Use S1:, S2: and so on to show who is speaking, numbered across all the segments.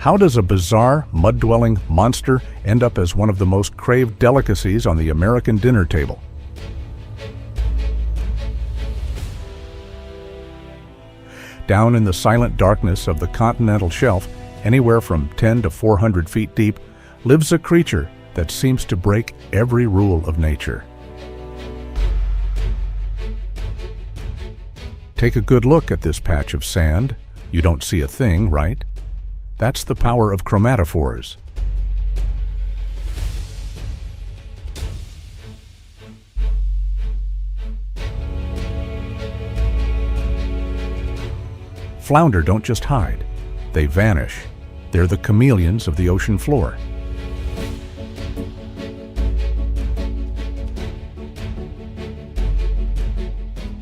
S1: How does a bizarre, mud-dwelling monster end up as one of the most craved delicacies on the American dinner table? Down in the silent darkness of the continental shelf, anywhere from 10 to 400 feet deep, lives a creature that seems to break every rule of nature. Take a good look at this patch of sand. You don't see a thing, right? That's the power of chromatophores. Flounder don't just hide, they vanish. They're the chameleons of the ocean floor.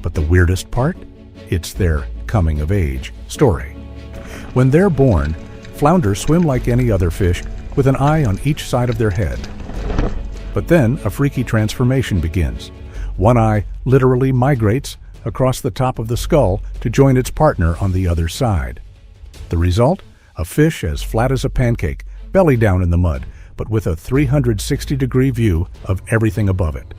S1: But the weirdest part? It's their coming-of-age story. When they're born, flounder swim like any other fish with an eye on each side of their head. But then a freaky transformation begins. One eye literally migrates across the top of the skull to join its partner on the other side. The result? A fish as flat as a pancake, belly down in the mud, but with a 360-degree view of everything above it.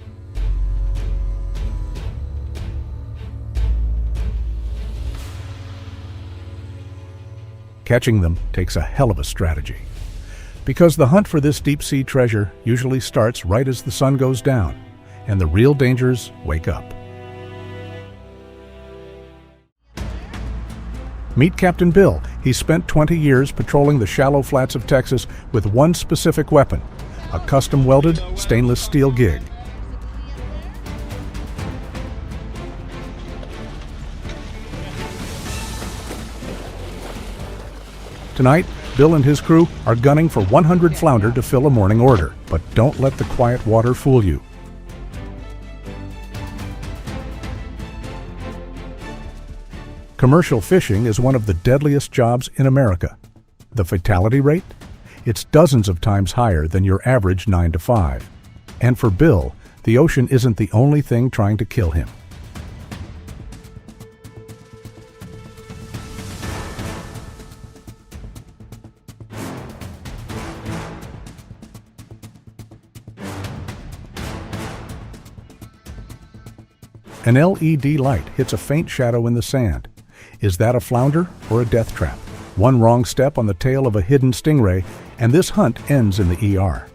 S1: Catching them takes a hell of a strategy, because the hunt for this deep-sea treasure usually starts right as the sun goes down, and the real dangers wake up. Meet Captain Bill. He spent 20 years patrolling the shallow flats of Texas with one specific weapon, a custom-welded stainless steel gig. Tonight, Bill and his crew are gunning for 100 flounder to fill a morning order. But don't let the quiet water fool you. Commercial fishing is one of the deadliest jobs in America. The fatality rate? It's dozens of times higher than your average 9 to 5. And for Bill, the ocean isn't the only thing trying to kill him. An LED light hits a faint shadow in the sand. Is that a flounder or a death trap? One wrong step on the tail of a hidden stingray, and this hunt ends in the ER.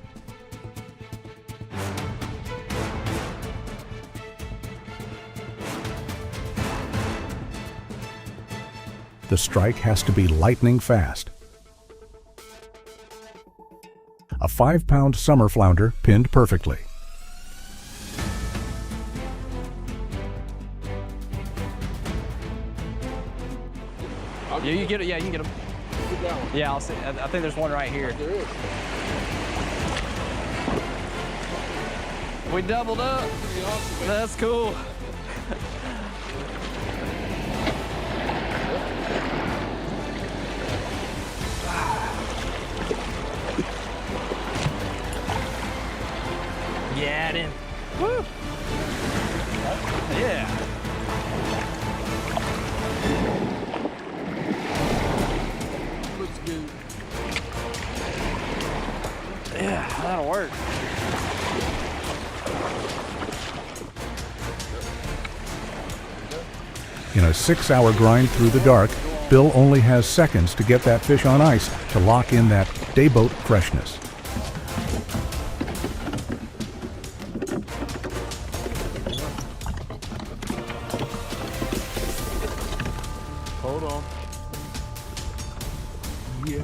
S1: The strike has to be lightning fast. A 5-pound summer flounder pinned perfectly.
S2: Yeah, you get it. Yeah, you can get them. Yeah, I'll see. I think there's one right here.
S3: There is.
S2: We doubled up. That's cool. Yeah, it in. Woo. Yeah. Yeah, that'll work.
S1: In a 6-hour grind through the dark, Bill only has seconds to get that fish on ice to lock in that dayboat freshness.
S3: Hold on. Yeah.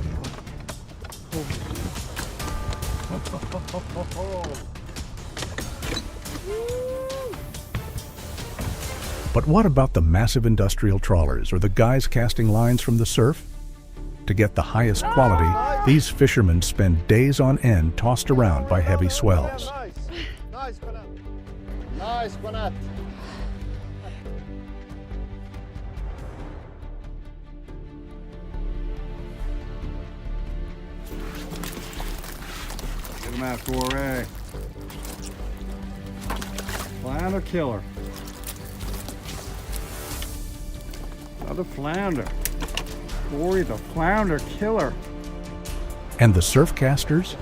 S1: But what about the massive industrial trawlers or the guys casting lines from the surf? To get the highest quality, these fishermen spend days on end tossed around by heavy swells.
S3: Nice one up. Nice one up.
S4: Get him out, Foray. Flounder killer. Another flounder. Corey the flounder killer.
S1: And the surf casters?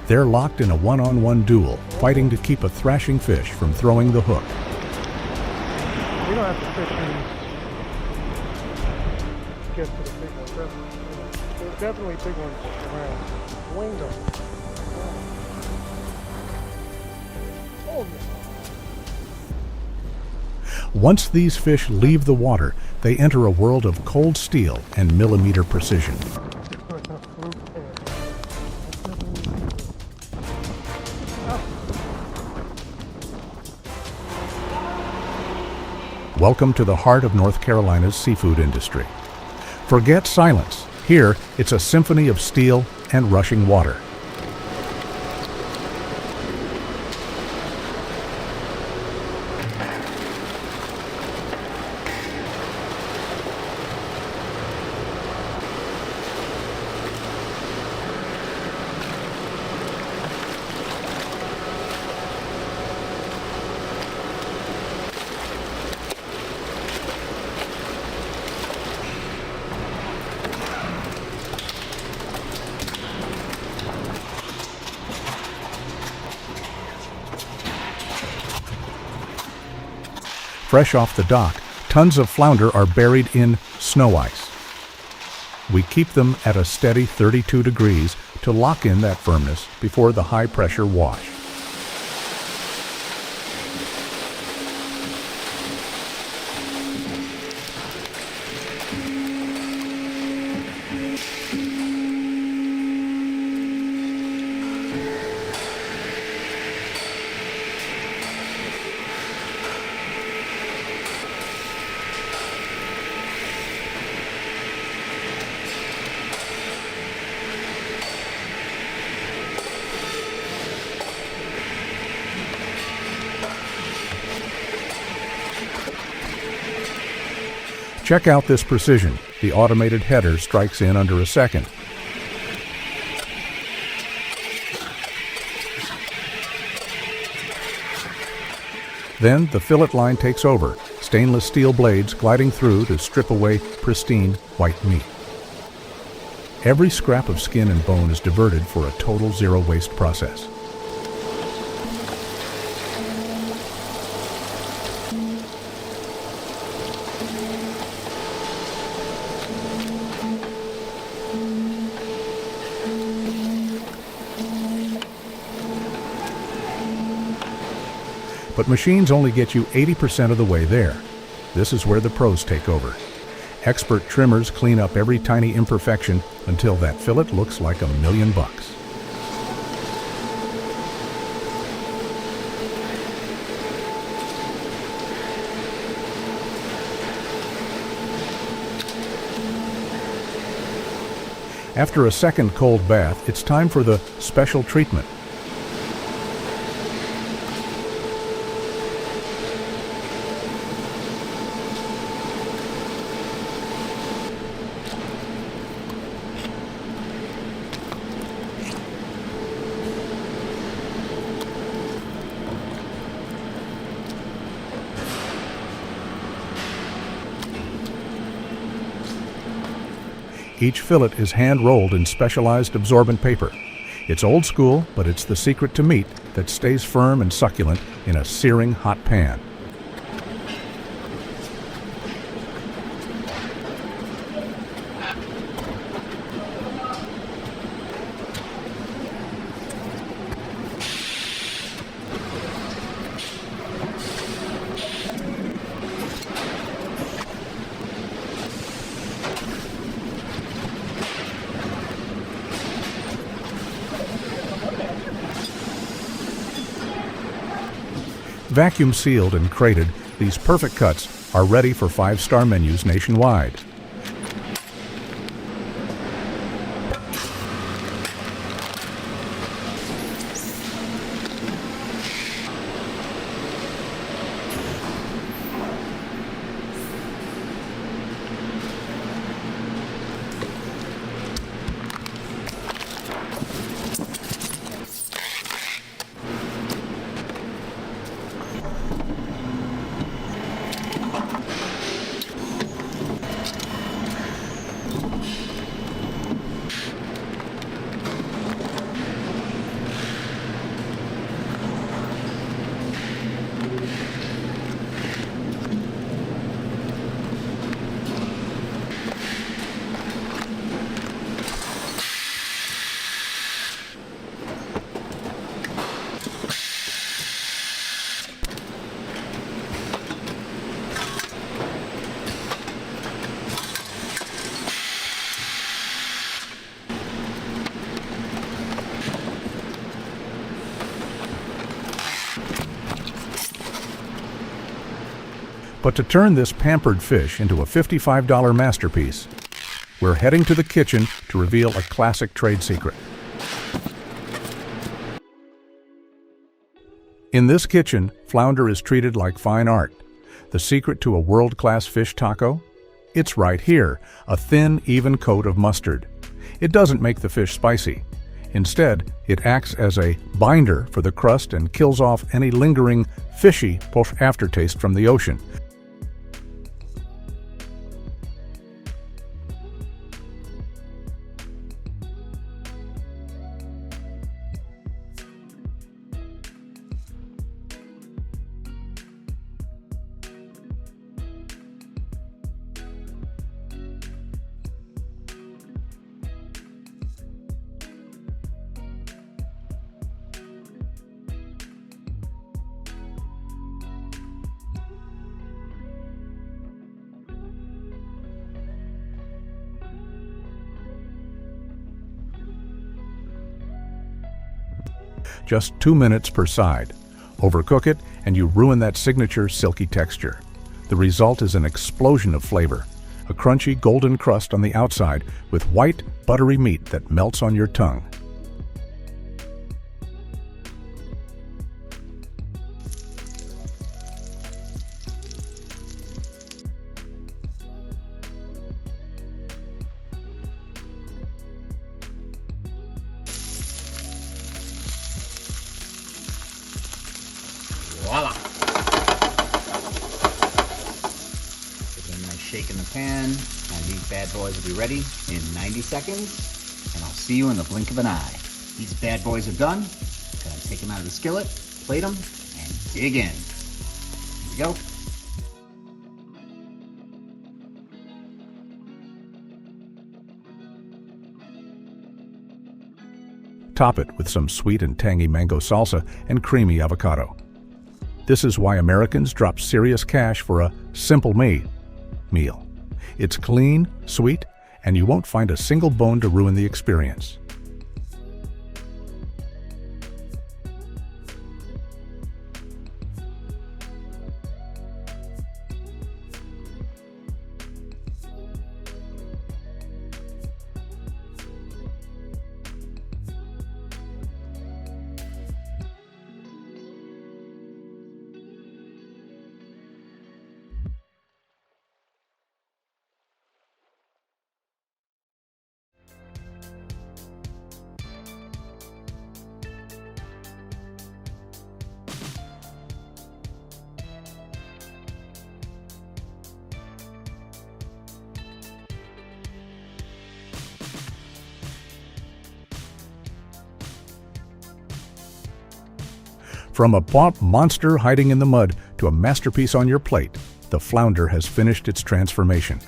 S1: They're locked in a one-on-one duel, fighting to keep a thrashing fish from throwing the hook.
S5: We don't have to fish these. Get to the big ones. There's definitely big ones around. Wing them. Oh, no.
S1: Once these fish leave the water, they enter a world of cold steel and millimeter precision. Welcome to the heart of North Carolina's seafood industry. Forget silence. Here, it's a symphony of steel and rushing water. Fresh off the dock, tons of flounder are buried in snow ice. We keep them at a steady 32 degrees to lock in that firmness before the high-pressure wash. Check out this precision. The automated header strikes in under a second. Then the fillet line takes over, stainless steel blades gliding through to strip away pristine white meat. Every scrap of skin and bone is diverted for a total zero waste process. But machines only get you 80% of the way there. This is where the pros take over. Expert trimmers clean up every tiny imperfection until that fillet looks like $1,000,000. After a second cold bath, it's time for the special treatment. Each fillet is hand-rolled in specialized absorbent paper. It's old school, but it's the secret to meat that stays firm and succulent in a searing hot pan. Vacuum sealed and crated, these perfect cuts are ready for 5-star menus nationwide. But to turn this pampered fish into a $55 masterpiece, we're heading to the kitchen to reveal a classic trade secret. In this kitchen, flounder is treated like fine art. The secret to a world-class fish taco? It's right here, a thin, even coat of mustard. It doesn't make the fish spicy. Instead, it acts as a binder for the crust and kills off any lingering, fishy aftertaste from the ocean. Just 2 minutes per side. Overcook it and you ruin that signature silky texture. The result is an explosion of flavor, a crunchy golden crust on the outside with white, buttery meat that melts on your tongue.
S6: Voila! Give it a nice shake in the pan, and these bad boys will be ready in 90 seconds, and I'll see you in the blink of an eye. These bad boys are done. Gonna take them out of the skillet, plate them, and dig in. Here we go.
S1: Top it with some sweet and tangy mango salsa and creamy avocado. This is why Americans drop serious cash for a simple meal. It's clean, sweet, and you won't find a single bone to ruin the experience. From a monster hiding in the mud to a masterpiece on your plate, the flounder has finished its transformation.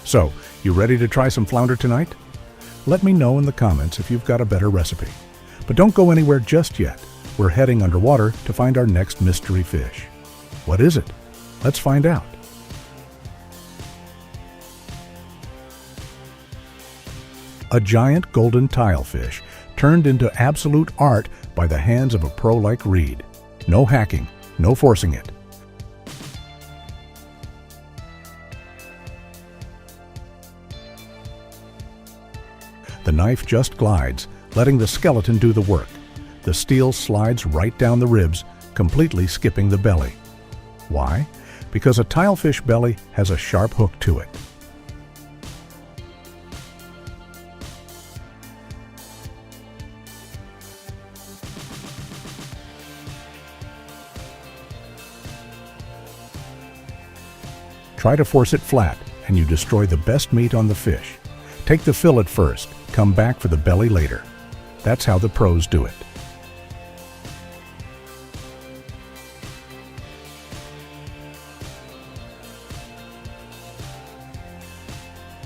S1: So, you ready to try some flounder tonight? Let me know in the comments if you've got a better recipe. But don't go anywhere just yet. We're heading underwater to find our next mystery fish. What is it? Let's find out. A giant golden tilefish turned into absolute art by the hands of a pro like Reed. No hacking, no forcing it. The knife just glides, letting the skeleton do the work. The steel slides right down the ribs, completely skipping the belly. Why? Because a tilefish belly has a sharp hook to it. Try to force it flat, and you destroy the best meat on the fish. Take the fillet first, come back for the belly later. That's how the pros do it.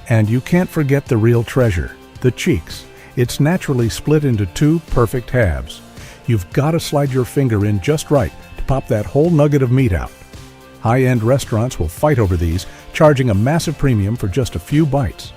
S1: And you can't forget the real treasure, the cheeks. It's naturally split into two perfect halves. You've got to slide your finger in just right to pop that whole nugget of meat out. High-end restaurants will fight over these, charging a massive premium for just a few bites.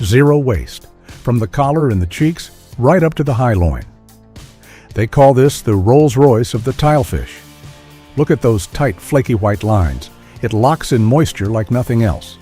S1: Zero waste, from the collar and the cheeks right up to the high loin. They call this the Rolls-Royce of the tilefish. Look at those tight, flaky white lines. It locks in moisture like nothing else.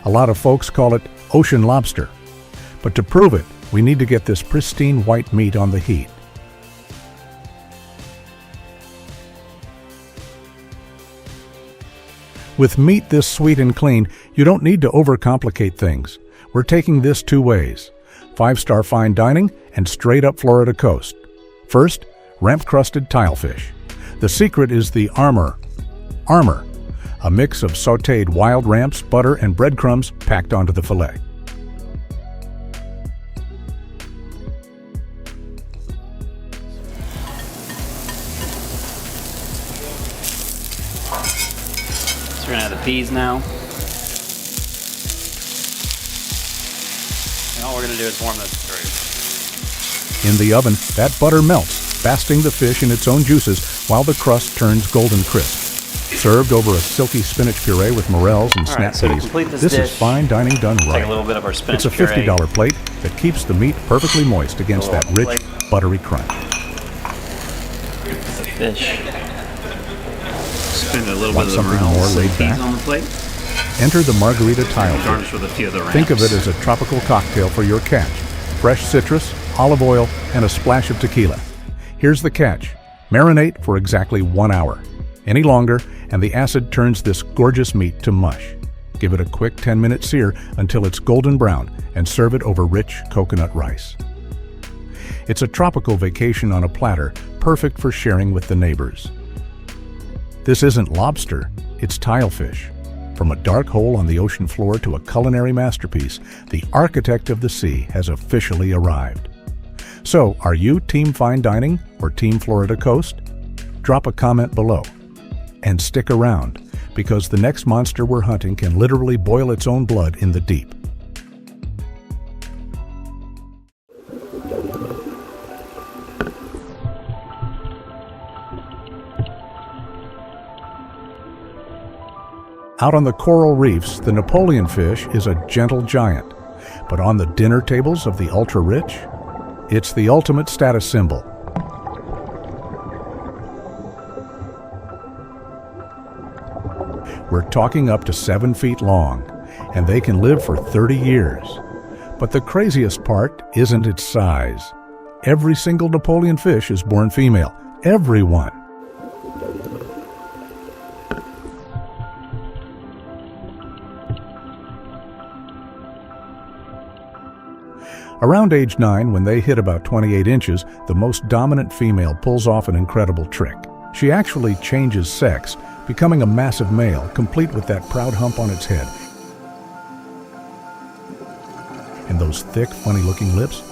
S1: A lot of folks call it ocean lobster. But to prove it, we need to get this pristine white meat on the heat. With meat this sweet and clean, you don't need to overcomplicate things. We're taking this two ways: 5-star fine dining and straight up Florida coast. First, ramp-crusted tilefish. The secret is the armor, a mix of sautéed wild ramps, butter, and breadcrumbs packed onto the fillet.
S2: So we're gonna add the peas now. And all we're gonna do is warm this through.
S1: In the oven, that butter melts, basting the fish in its own juices while the crust turns golden crisp. Served over a silky spinach puree with morels and snap
S2: so to
S1: peas,
S2: complete this
S1: this
S2: dish,
S1: is fine dining done right.
S2: Take a little bit of our spinach
S1: It's a $50 plate that keeps the meat perfectly moist against that rich, buttery crunch.
S2: Fish.
S7: Spin a little
S1: Want
S7: bit of the
S1: something
S7: morels
S1: more laid
S7: and
S1: back?
S7: peas on the plate.
S1: Enter the margarita tilefish.
S7: Garnish with a few of the ramps.
S1: Think of it as a tropical cocktail for your catch. Fresh citrus, olive oil, and a splash of tequila. Here's the catch. Marinate for exactly 1 hour. Any longer, and the acid turns this gorgeous meat to mush. Give it a quick 10-minute sear until it's golden brown, and serve it over rich coconut rice. It's a tropical vacation on a platter, perfect for sharing with the neighbors. This isn't lobster, it's tilefish. From a dark hole on the ocean floor to a culinary masterpiece, the architect of the sea has officially arrived. So, are you Team Fine Dining or Team Florida Coast? Drop a comment below. And stick around, because the next monster we're hunting can literally boil its own blood in the deep. Out on the coral reefs, the Napoleon fish is a gentle giant, but on the dinner tables of the ultra-rich, it's the ultimate status symbol. We're talking up to 7 feet long, and they can live for 30 years. But the craziest part isn't its size. Every single Napoleon fish is born female. Everyone. Around age 9, when they hit about 28 inches, the most dominant female pulls off an incredible trick. She actually changes sex, becoming a massive male, complete with that proud hump on its head. And those thick, funny-looking lips?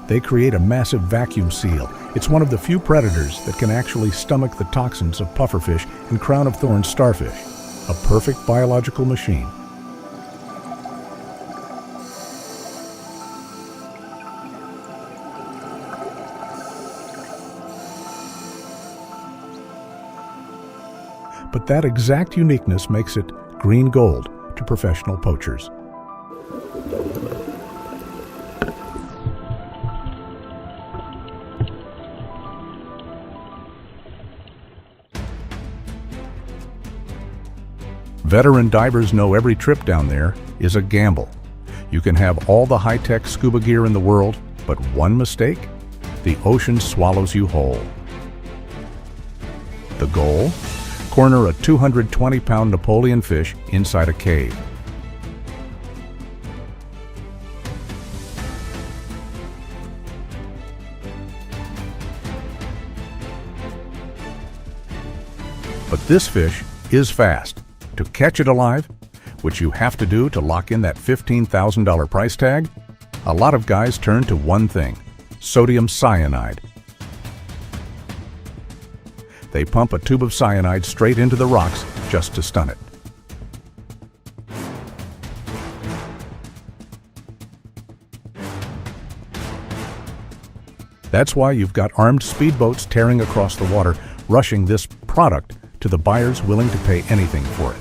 S1: They create a massive vacuum seal. It's one of the few predators that can actually stomach the toxins of pufferfish and crown-of-thorns starfish. A perfect biological machine. But that exact uniqueness makes it green gold to professional poachers. Veteran divers know every trip down there is a gamble. You can have all the high-tech scuba gear in the world, but one mistake, the ocean swallows you whole. The goal? Corner a 220-pound Napoleon fish inside a cave. But this fish is fast. To catch it alive, which you have to do to lock in that $15,000 price tag, a lot of guys turn to one thing: sodium cyanide. They pump a tube of cyanide straight into the rocks just to stun it. That's why you've got armed speedboats tearing across the water, rushing this product to the buyers willing to pay anything for it.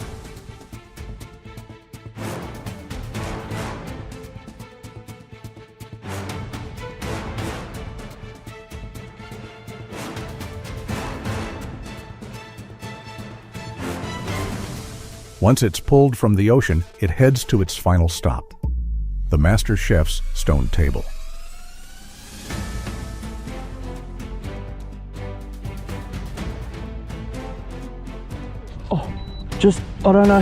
S1: Once it's pulled from the ocean, it heads to its final stop, the master chef's stone table.
S2: Oh, just, I don't know.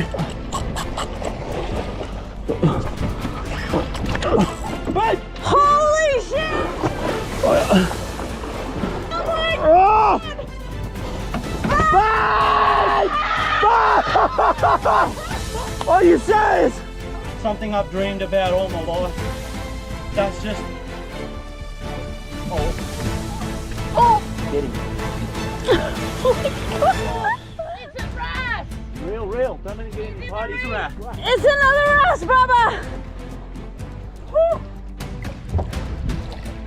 S8: Holy shit! Oh my God!
S2: Are you serious?
S9: Something I've dreamed about all my life. That's just...
S2: Get him.
S8: It's a wrasse!
S9: Real. Don't let it get in your party. It's a wrasse.
S8: It's another wrasse, Bubba! Whew.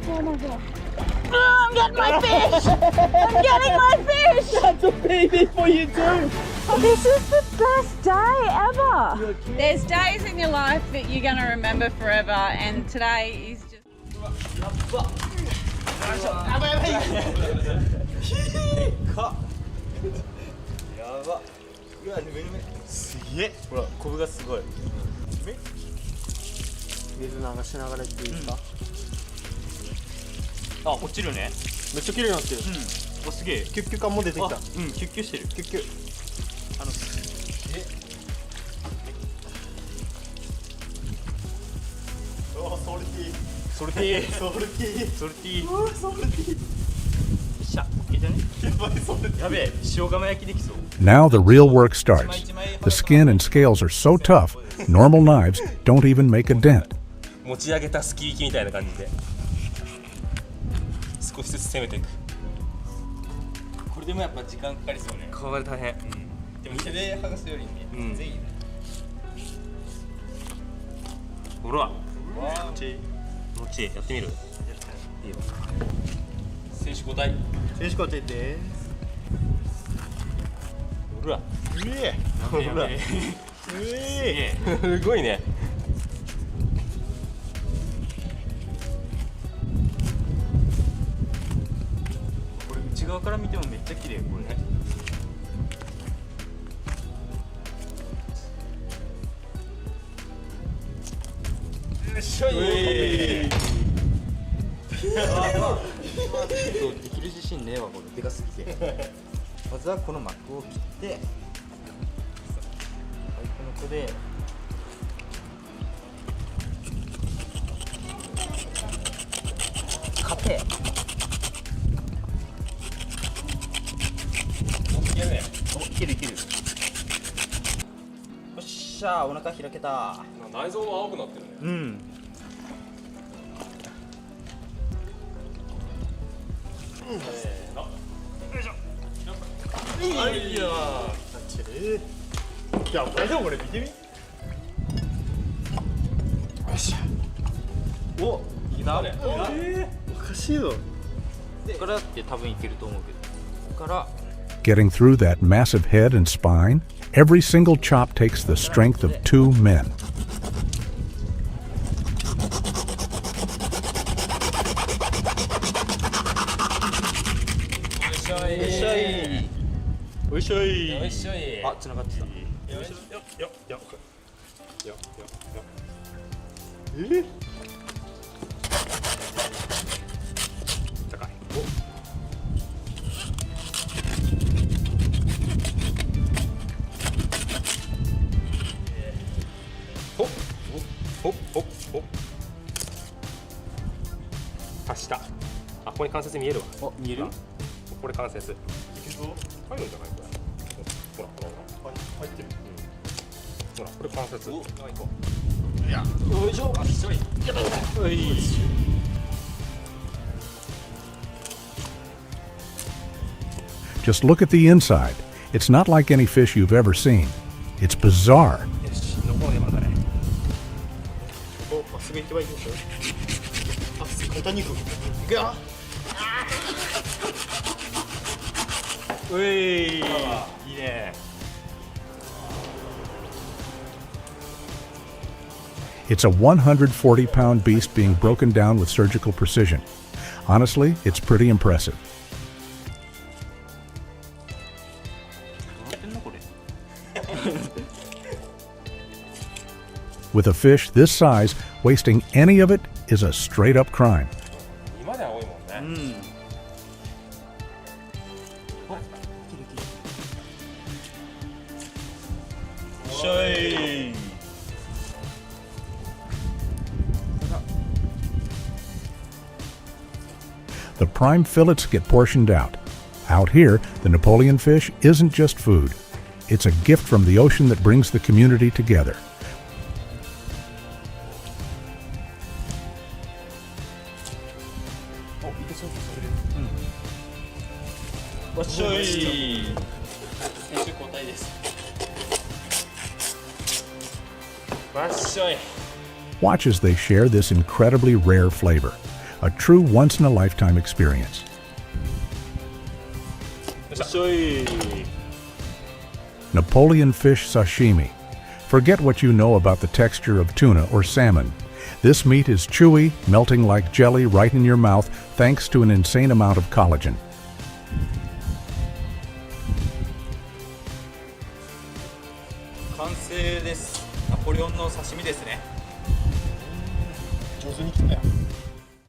S8: Oh my God. Oh, I'm getting my fish! I'm getting my fish!
S9: That's a PB for you too.
S8: This is the best day ever. There's days in your life that you're going to remember forever, and today is just...
S9: あ、落ちるね。
S5: めっちゃ綺麗になってる。
S9: お、すげえ。
S5: キュッキュ感も出てきた。
S9: キュッキュしてる。
S5: キュッキュ。ソルティー。
S9: ソルティー。
S5: ソルティー。
S9: ソルティー。
S5: うわ、ソルティー。
S9: しゃ、いけたね。
S5: やばい、ソルティー。
S9: やべえ、塩釜焼きできそう。
S1: Now the real work starts. The skin and scales are so tough, normal knives don't even make a dent.
S10: 持ち上げたすき引きみたいな感じで少しずつ攻めていく。これでもやっぱ時間かかりそうね。これ大変。手で剥がすよりね、ぜひね。ほら、気持ちいい。気持ちいい。やってみる？いいよ。選手交代。選手交代です。ほら。ほら。すごいね。これ内側から見てもめっちゃ綺麗これね。よいしょい。できる自信ねえわこれでかすぎて。まずはこの膜を切って、はい、この子で。カペ。いけるね。お、いけるいける。よっしゃー、お腹開けた。内臓も青くなってるね。うん。せーの。よいしょ。はいよー。いや、大丈夫これ見てみ。よっしゃ。お、いけたね。おかしいぞ。ここからって多分いけると思うけど。ここから。
S1: Getting through that massive head and spine, every single chop takes the strength of 2 men.
S10: おいしょい。おいしょい。あ、繋がってた。よいしょ。よよよよよよ。高い。お。ほっほっほっ。足した。あ、ここに関節見えるわ。お、見える？これ関節。いけそう？入るんじゃないこれ。ほらほらほら。入ってる。ほらこれ関節。お、行こう。いや。よいしょ。あ、しょい。やった。おい。
S1: Just look at the inside. It's not like any fish you've ever seen. It's bizarre.
S10: よし、残る山だね。ここまっすぐ行けばいいでしょ。あ、簡単に行く。行くよ。うい。いいね。
S1: It's a 140-pound beast being broken down with surgical precision. Honestly, it's pretty impressive. With a fish this size, wasting any of it is a straight-up crime.
S10: 今では多いもんね。しょい。
S1: The prime fillets get portioned out. Out here, the Napoleon fish isn't just food. It's a gift from the ocean that brings the community together. Watch as they share this incredibly rare flavor. A true once-in-a-lifetime experience. Napoleon fish sashimi. Forget what you know about the texture of tuna or salmon. This meat is chewy, melting like jelly right in your mouth thanks to an insane amount of collagen.
S10: 完成です。ナポレオンの刺身ですね。上手に切ったよ。